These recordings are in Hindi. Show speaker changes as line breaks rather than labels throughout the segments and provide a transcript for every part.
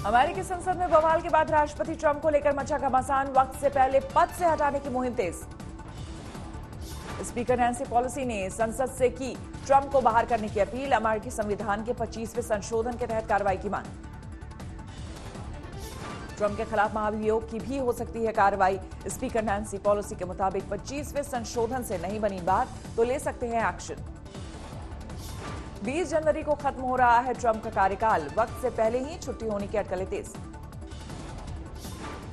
अमेरिकी संसद में बवाल के बाद राष्ट्रपति ट्रंप को लेकर मचा घमासान, वक्त से पहले पद से हटाने की मुहिम तेज। स्पीकर नैंसी पेलोसी ने संसद से की ट्रंप को बाहर करने की अपील, अमेरिकी संविधान के 25वें संशोधन के तहत कार्रवाई की मांग। ट्रंप के खिलाफ महाभियोग की भी हो सकती है कार्रवाई। स्पीकर नैंसी पेलोसी के मुताबिक 25वें संशोधन से नहीं बनी बात तो ले सकते हैं एक्शन। 20 जनवरी को खत्म हो रहा है ट्रंप का कार्यकाल, वक्त से पहले ही छुट्टी होने की अटकलें तेज।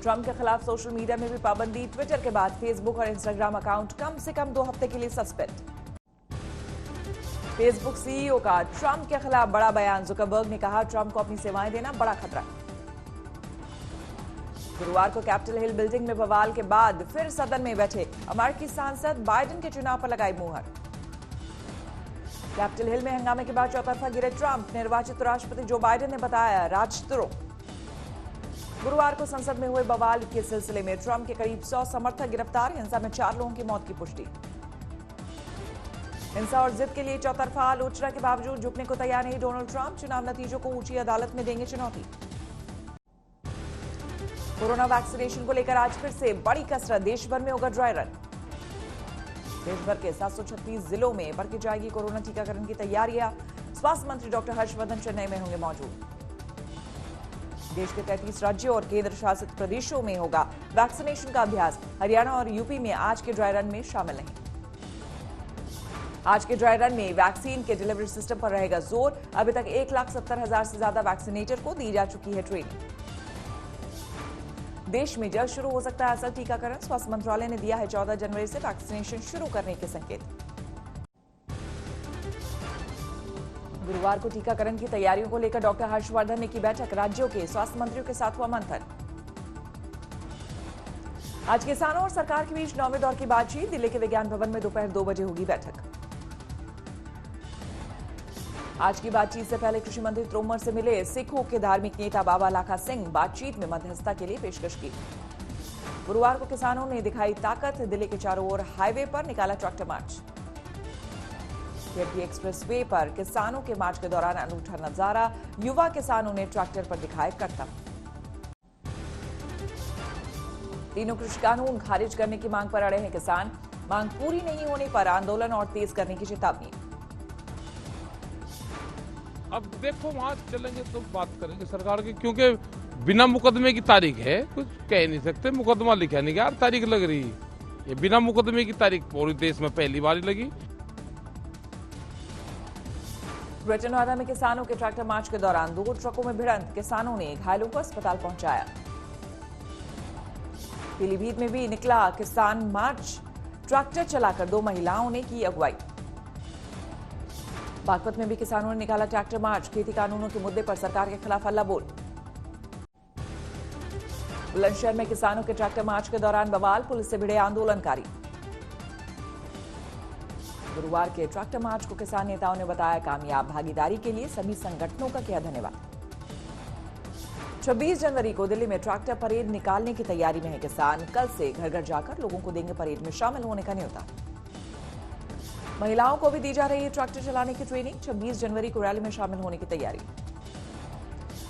ट्रंप के खिलाफ सोशल मीडिया में भी पाबंदी, ट्विटर के बाद फेसबुक और इंस्टाग्राम अकाउंट कम से कम 2 हफ्ते के लिए सस्पेंड। फेसबुक सीईओ का ट्रंप के खिलाफ बड़ा बयान, जुकरबर्ग ने कहा ट्रंप को अपनी सेवाएं देना बड़ा खतरा। गुरुवार को कैपिटल हिल बिल्डिंग में बवाल के बाद फिर सदन में बैठे अमेरिकी सांसद, बाइडेन के चुनाव पर लगाई मुहर। कैपिटल हिल में हंगामे के बाद चौतरफा गिरे ट्रंप, निर्वाचित राष्ट्रपति जो बाइडेन ने बताया राजद्रोह। गुरुवार को संसद में हुए बवाल के सिलसिले में ट्रंप के करीब 100 समर्थक गिरफ्तार, हिंसा में 4 लोगों की मौत की पुष्टि। हिंसा और जिद के लिए चौतरफा आलोचना के बावजूद झुकने को तैयार नहीं डोनाल्ड ट्रंप, चुनाव नतीजों को ऊंची अदालत में देंगे चुनौती। कोरोना वैक्सीनेशन को लेकर आज फिर से बड़ी कसरत, देश भर में होगा ड्राई रन। देश भर के 736 जिलों में बढ़ जाएगी कोरोना टीकाकरण की तैयारियां। स्वास्थ्य मंत्री डॉक्टर हर्षवर्धन चेन्नई में होंगे मौजूद। देश के 33 राज्यों और केंद्र शासित प्रदेशों में होगा वैक्सीनेशन का अभ्यास। हरियाणा और यूपी में आज के ड्राई रन में शामिल नहीं। आज के ड्राई रन में वैक्सीन के डिलीवरी सिस्टम पर रहेगा जोर। अभी तक 1,70,000 से ज्यादा वैक्सीनेटर को दी जा चुकी है ट्रेनिंग। देश में जल्द शुरू हो सकता है असल टीकाकरण, स्वास्थ्य मंत्रालय ने दिया है 14 जनवरी से वैक्सीनेशन शुरू करने के संकेत। गुरुवार को टीकाकरण की तैयारियों को लेकर डॉक्टर हर्षवर्धन ने की बैठक, राज्यों के स्वास्थ्य मंत्रियों के साथ हुआ मंथन। आज किसानों और सरकार के बीच 9वें दौर की बातचीत, दिल्ली के विज्ञान भवन में दोपहर 2 बजे होगी बैठक। आज की बातचीत से पहले कृषि मंत्री तोमर से मिले सिखों के धार्मिक नेता बाबा लाखा सिंह, बातचीत में मध्यस्थता के लिए पेशकश की। गुरुवार को किसानों ने दिखाई ताकत, दिल्ली के चारों ओर हाईवे पर निकाला ट्रैक्टर मार्च। केपी एक्सप्रेसवे पर किसानों के मार्च के दौरान अनूठा नजारा, युवा किसानों ने ट्रैक्टर पर दिखाए करतब। तीनों कृषि कानून खारिज करने की मांग पर अड़े हैं किसान, मांग पूरी नहीं होने पर आंदोलन और तेज करने की चेतावनी।
अब देखो वहां चलेंगे तो बात करेंगे सरकार की, क्योंकि बिना मुकदमे की तारीख है, कुछ कह नहीं सकते। मुकदमा लिखा नहीं गया, तारीख लग रही है। ये बिना मुकदमे की तारीख पूरे देश में पहली बार लगी।
ग्रेटर नोएडा में किसानों के ट्रैक्टर मार्च के दौरान 2 ट्रकों में भिड़ंत, किसानों ने घायलों को अस्पताल पहुंचाया। पीलीभीत में भी निकला किसान मार्च, ट्रैक्टर चलाकर 2 महिलाओं ने की अगुवाई। बागपत में भी किसानों ने निकाला ट्रैक्टर मार्च, खेती कानूनों के मुद्दे पर सरकार के खिलाफ हल्ला बोल। बुलंदशहर में किसानों के ट्रैक्टर मार्च के दौरान बवाल, पुलिस से भिड़े आंदोलनकारी। गुरुवार के ट्रैक्टर मार्च को किसान नेताओं ने बताया कामयाब, भागीदारी के लिए सभी संगठनों का किया धन्यवाद। 26 जनवरी को दिल्ली में ट्रैक्टर परेड निकालने की तैयारी में है किसान, कल से घर घर जाकर लोगों को देंगे परेड में शामिल होने का न्योता। महिलाओं को भी दी जा रही है ट्रैक्टर चलाने की ट्रेनिंग, 26 जनवरी को रैली में शामिल होने की तैयारी।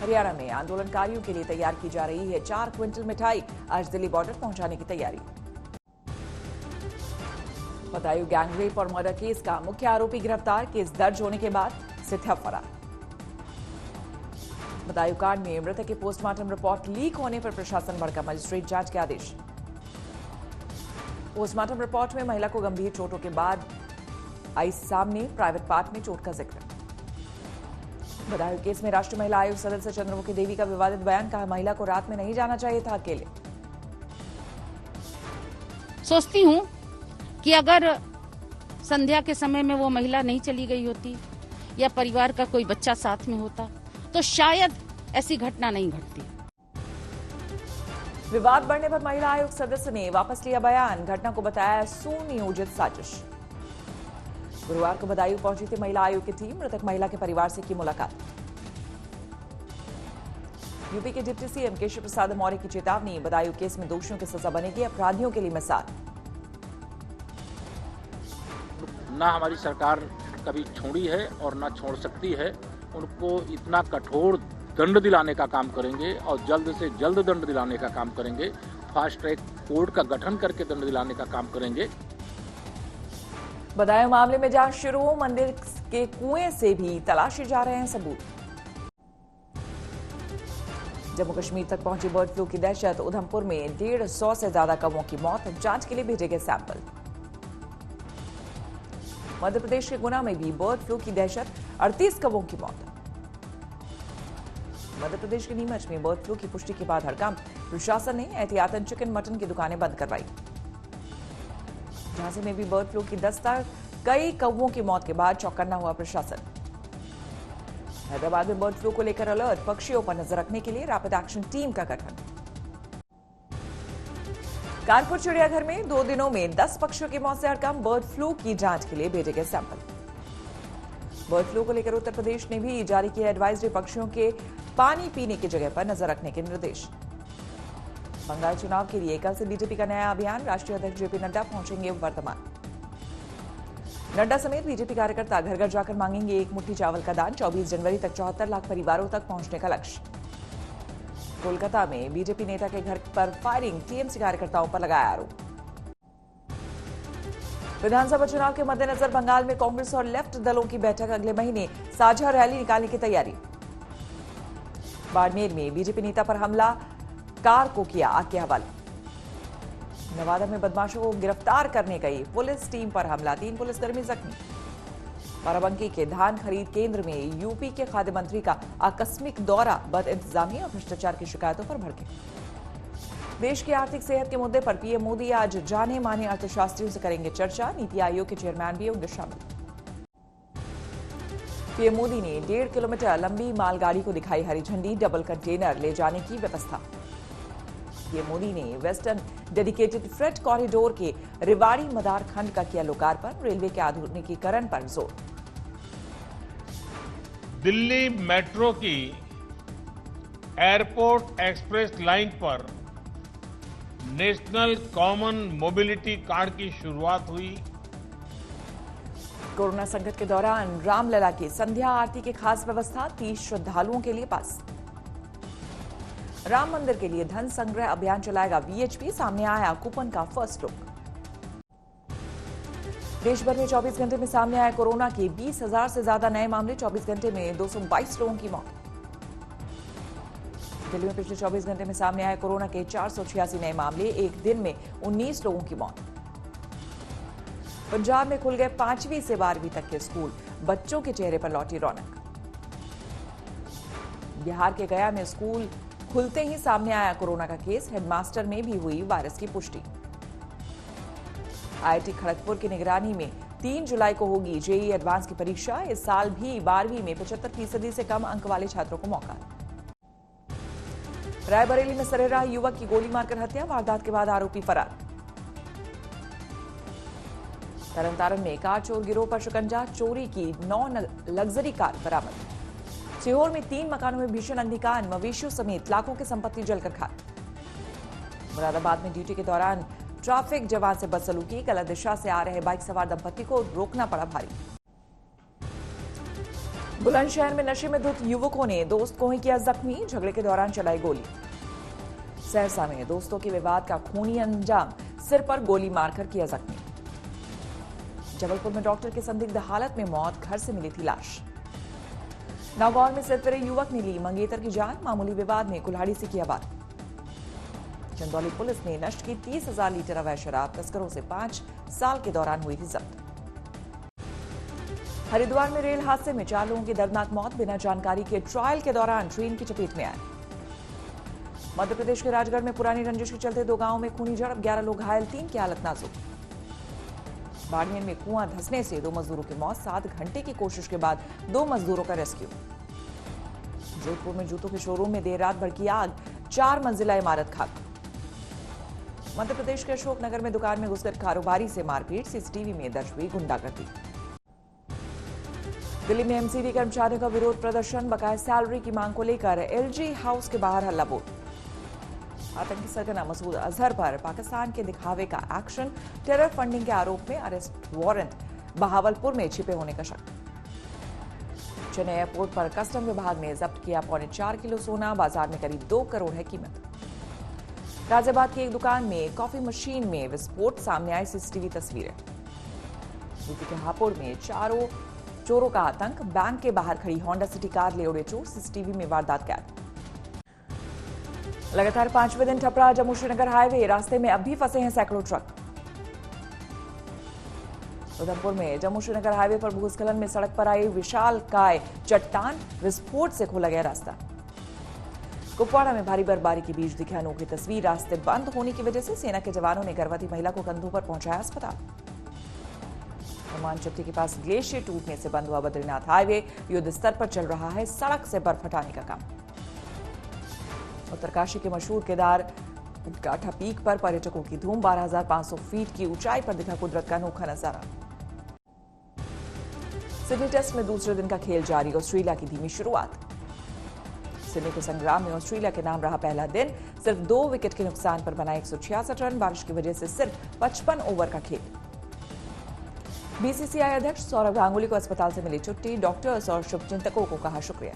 हरियाणा में आंदोलनकारियों के लिए तैयार की जा रही है 4 क्विंटल मिठाई, आज दिल्ली बॉर्डर पहुंचाने की तैयारी। बदायूं गैंगरेप और मर्डर केस का मुख्य आरोपी गिरफ्तार, केस दर्ज होने के बाद से था फरार। बदायूं कांड में मृतक की पोस्टमार्टम रिपोर्ट लीक होने पर प्रशासन भड़का, मजिस्ट्रेट जांच के आदेश। पोस्टमार्टम रिपोर्ट में महिला को गंभीर चोटों के बाद आई सामने, प्राइवेट पार्ट में चोट का जिक्र। बदायूं केस में राष्ट्रीय महिला आयोग सदस्य चंद्रमुखी देवी का विवादित बयान, कहा महिला को रात में नहीं जाना चाहिए था अकेले।
सोचती हूँ कि अगर संध्या के समय में वो महिला नहीं चली गई होती या परिवार का कोई बच्चा साथ में होता तो शायद ऐसी घटना नहीं घटती।
विवाद बढ़ने पर महिला आयोग सदस्य ने वापस लिया बयान, घटना को बताया सुनियोजित साजिश। गुरुवार को बदायूं पहुंची थी महिला आयोग की टीम, मृतक महिला के परिवार से की मुलाकात। यूपी के डिप्टी सीएम केशव प्रसाद मौर्य की चेतावनी, बदायूं केस में दोषियों की सजा बनेगी, अपराधियों के लिए मिसाल।
ना हमारी सरकार कभी छोड़ी है और ना छोड़ सकती है। उनको इतना कठोर दंड दिलाने का काम करेंगे और जल्द से जल्द दंड दिलाने का काम करेंगे। फास्ट ट्रैक कोर्ट का गठन करके दंड दिलाने का काम करेंगे।
बदायूं मामले में जांच शुरू, मंदिर के कुएं से भी तलाशे जा रहे हैं सबूत। जम्मू कश्मीर तक पहुंची बर्ड फ्लू की दहशत, उधमपुर में 150 से ज्यादा कौवों की मौत, जांच के लिए भेजे गए सैंपल। मध्य प्रदेश के गुना में भी बर्ड फ्लू की दहशत, 38 कौवों की मौत। मध्य प्रदेश के नीमच में बर्ड फ्लू की पुष्टि के बाद हड़कंप, प्रशासन ने एहतियातन चिकन मटन की दुकानें बंद करवाई। झांसी में भी बर्ड फ्लू की दस्तक, कई कौवों की मौत के बाद चौकन्ना हुआ प्रशासन। हैदराबाद में बर्ड फ्लू को लेकर अलर्ट, पक्षियों पर नजर रखने के लिए रैपिड एक्शन टीम का गठन। कानपुर चिड़ियाघर में 2 दिनों में 10 पक्षियों की मौत से हड़कंप, बर्ड फ्लू की जांच के लिए भेजे गए सैंपल। बर्ड फ्लू को लेकर उत्तर प्रदेश ने भी जारी किया एडवाइजरी, पक्षियों के पानी पीने की जगह पर नजर रखने के निर्देश। बंगाल चुनाव के लिए कल से बीजेपी का नया अभियान, राष्ट्रीय अध्यक्ष जेपी नड्डा पहुंचेंगे वर्धमान। नड्डा समेत बीजेपी कार्यकर्ता घर घर जाकर मांगेंगे एक मुट्ठी चावल का दान, 24 जनवरी तक 74 लाख परिवारों तक पहुंचने का लक्ष्य। कोलकाता में बीजेपी नेता के घर पर फायरिंग, टीएमसी कार्यकर्ताओं पर लगाया आरोप। विधानसभा चुनाव के मद्देनजर बंगाल में कांग्रेस और लेफ्ट दलों की बैठक, अगले महीने साझा रैली निकालने की तैयारी। बाड़मेर में बीजेपी नेता पर हमला, कार को किया आग के हवाले। नवादा में बदमाशों को गिरफ्तार करने गई पुलिस टीम पर हमला, 3 पुलिसकर्मी जख्मी। बाराबंकी के धान खरीद केंद्र में यूपी के खाद्य मंत्री का आकस्मिक दौरा, बदइंतजामी और भ्रष्टाचार की शिकायतों पर भड़के। देश की आर्थिक सेहत के मुद्दे पर पीएम मोदी आज जाने माने अर्थशास्त्रियों से करेंगे चर्चा, नीति आयोग के चेयरमैन भी होंगे शामिल। पीएम मोदी ने 1.5 किलोमीटर लंबी मालगाड़ी को दिखाई हरी झंडी, डबल कंटेनर ले जाने की व्यवस्था। पीएम मोदी ने वेस्टर्न डेडिकेटेड फ्रेट कॉरिडोर के रेवाड़ी मदार खंड का किया लोकार्पण, रेलवे के आधुनिकीकरण पर जोर।
दिल्ली मेट्रो की एयरपोर्ट एक्सप्रेस लाइन पर नेशनल कॉमन मोबिलिटी कार्ड की शुरुआत हुई।
कोरोना संकट के दौरान रामलला की संध्या आरती की खास व्यवस्था, 30 श्रद्धालुओं के लिए पास। राम मंदिर के लिए धन संग्रह अभियान चलाएगा वीएचपी, सामने आया कूपन का फर्स्ट लुक। देश भर में 24 घंटे में सामने आया कोरोना के 20,000 से ज्यादा नए मामले, 24 घंटे में 222 लोगों की मौत। दिल्ली में पिछले 24 घंटे में सामने आए कोरोना के 486 नए मामले, एक दिन में 19 लोगों की मौत। पंजाब में खुल गए 5वीं से 12वीं तक के स्कूल, बच्चों के चेहरे पर लौटी रौनक। बिहार के गया में स्कूल खुलते ही सामने आया कोरोना का केस, हेडमास्टर में भी हुई वायरस की पुष्टि। आईआईटी खड़गपुर की निगरानी में 3 जुलाई को होगी जेईई एडवांस की परीक्षा, इस साल भी 12वीं में 75% से कम अंक वाले छात्रों को मौका। रायबरेली में सरेराह युवक की गोली मारकर हत्या, वारदात के बाद आरोपी फरार। तरनतारन में कार चोर गिरोह पर शिकंजा, चोरी की 9 लग्जरी कार बरामद। सीहोर में 3 मकानों में भीषण अग्निकांड, मवेशियों समेत लाखों की संपत्ति जलकर खाक। मुरादाबाद में ड्यूटी के दौरान ट्रैफिक जवान से बदसलूकी, गलत दिशा से आ रहे बाइक सवार दंपति को रोकना पड़ा भारी। बुलंदशहर में नशे में धुत युवकों ने दोस्त को ही किया जख्मी, झगड़े के दौरान चलाई गोली। सहरसा में दोस्तों के विवाद का खूनी अंजाम, सिर पर गोली मारकर किया जख्मी। जबलपुर में डॉक्टर की संदिग्ध हालत में मौत, घर से मिली थी लाश। नागौर में सिरफिरे युवक ने ली मंगेतर की जान, मामूली विवाद में कुल्हाड़ी से किया बात। चंदौली पुलिस ने नष्ट की 30,000 लीटर अवैध शराब, तस्करों से 5 साल के दौरान हुई थी जब्त। हरिद्वार में रेल हादसे में 4 लोगों की दर्दनाक मौत, बिना जानकारी के ट्रायल के दौरान ट्रेन की चपेट में आए। मध्य प्रदेश के राजगढ़ में पुरानी रंजिश के चलते 2 गांवों में खूनी झड़प, 11 लोग घायल, 3 की हालत नाजुक। बाड़मेर में कुआं धंसने से 2 मजदूरों की मौत, 7 घंटे की कोशिश के बाद 2 मजदूरों का रेस्क्यू। जोधपुर में जूतों के शोरूम में देर रात भड़की आग, 4 मंजिला इमारत खाक। मध्य प्रदेश के अशोकनगर में दुकान में घुसकर कारोबारी से मारपीट, सीसीटीवी में दर्ज हुई गुंडागर्दी। दिल्ली में एमसीडी कर्मचारियों का विरोध प्रदर्शन, बकाया सैलरी की मांग को लेकर एलजी हाउस के बाहर हल्ला बोल। आतंकी सरगना मसूद अजहर पर पाकिस्तान के दिखावे का एक्शन, टेरर फंडिंग के आरोप में अरेस्ट वारंट, बहावलपुर में छिपे होने का शक। चेन्नई एयरपोर्ट पर कस्टम विभाग ने जब्त किया 4.25 किलो सोना, बाजार में करीब 2 करोड़ है कीमत। गाजियाबाद की एक दुकान में कॉफी मशीन में विस्फोट, सामने आई सीसीटीवी तस्वीरें। यूपी के हापुड़ में चोरों का आतंक, बैंक के बाहर खड़ी होंडा सिटी कार ले उड़े चोर, सीसीटीवी में वारदात कैद। लगातार 5वें दिन ठप रहा जम्मू श्रीनगर हाईवे, रास्ते में अब भी फंसे हैं सैकड़ों ट्रक। उधमपुर में जम्मू श्रीनगर हाईवे पर भूस्खलन में सड़क पर आई विशालकाय चट्टान, विस्फोट से खोला गया रास्ता। कुपवाड़ा में भारी बर्फबारी के बीच दिखी अनोखी तस्वीर, रास्ते बंद होने की वजह से सेना के जवानों ने गर्भवती महिला को कंधों पर पहुंचाया अस्पताल। हनुमान चट्टी के पास ग्लेशियर टूटने से बंद हुआ बद्रीनाथ हाईवे, युद्ध स्तर पर चल रहा है सड़क से बर्फ हटाने का काम। उत्तरकाशी के मशहूर केदार गाठा पीक पर पर्यटकों की धूम, 12,500 फीट की ऊंचाई पर दिखा कुदरत का अनोखा नजारा। सिडनी टेस्ट में दूसरे दिन का खेल जारी, ऑस्ट्रेलिया की धीमी शुरुआत। सिडनी के संग्राम में ऑस्ट्रेलिया के नाम रहा पहला दिन, सिर्फ 2 विकेट के नुकसान पर बना 166 रन, बारिश की वजह से सिर्फ 55 ओवर का खेल। बीसीसीआई अध्यक्ष सौरव गांगुली को अस्पताल से मिली छुट्टी, डॉक्टर्स और शुभचिंतकों को कहा शुक्रिया।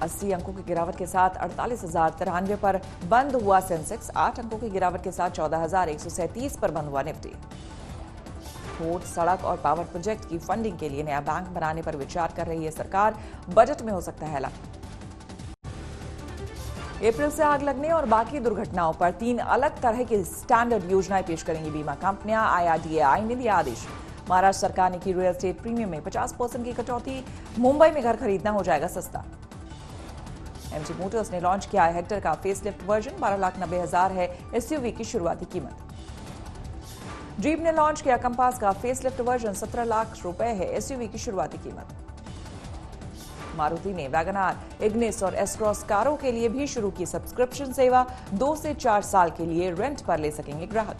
80 अंकों की गिरावट के साथ 48,093 पर बंद हुआ सेंसेक्स, 8 अंकों की गिरावट के साथ 14,137 पर बंद हुआ निफ्टी। रोड, सड़क और पावर प्रोजेक्ट की फंडिंग के लिए नया बैंक बनाने पर विचार कर रही है सरकार, बजट में हो सकता है ऐलान। अप्रैल से आग लगने और बाकी दुर्घटनाओं पर 3 अलग तरह की स्टैंडर्ड योजनाएं पेश करेंगी बीमा कंपनियां, IRDAI ने दिया आदेश। महाराष्ट्र सरकार ने की रियल एस्टेट प्रीमियम में 50% की कटौती, मुंबई में घर खरीदना हो जाएगा सस्ता। MG मोटर्स ने लॉन्च किया है हेक्टर का फेसलिफ्ट वर्जन, 12,90,000 है SUV की शुरुआती कीमत। जीप ने लॉन्च किया कंपास का फेसलिफ्ट वर्जन, 17 लाख रुपए है SUV की शुरुआती कीमत। मारुति ने वैगनार, इग्निस और एस-क्रॉस कारों के लिए भी शुरू की सब्सक्रिप्शन सेवा, 2 से 4 साल के लिए रेंट पर ले सकेंगे ग्राहक।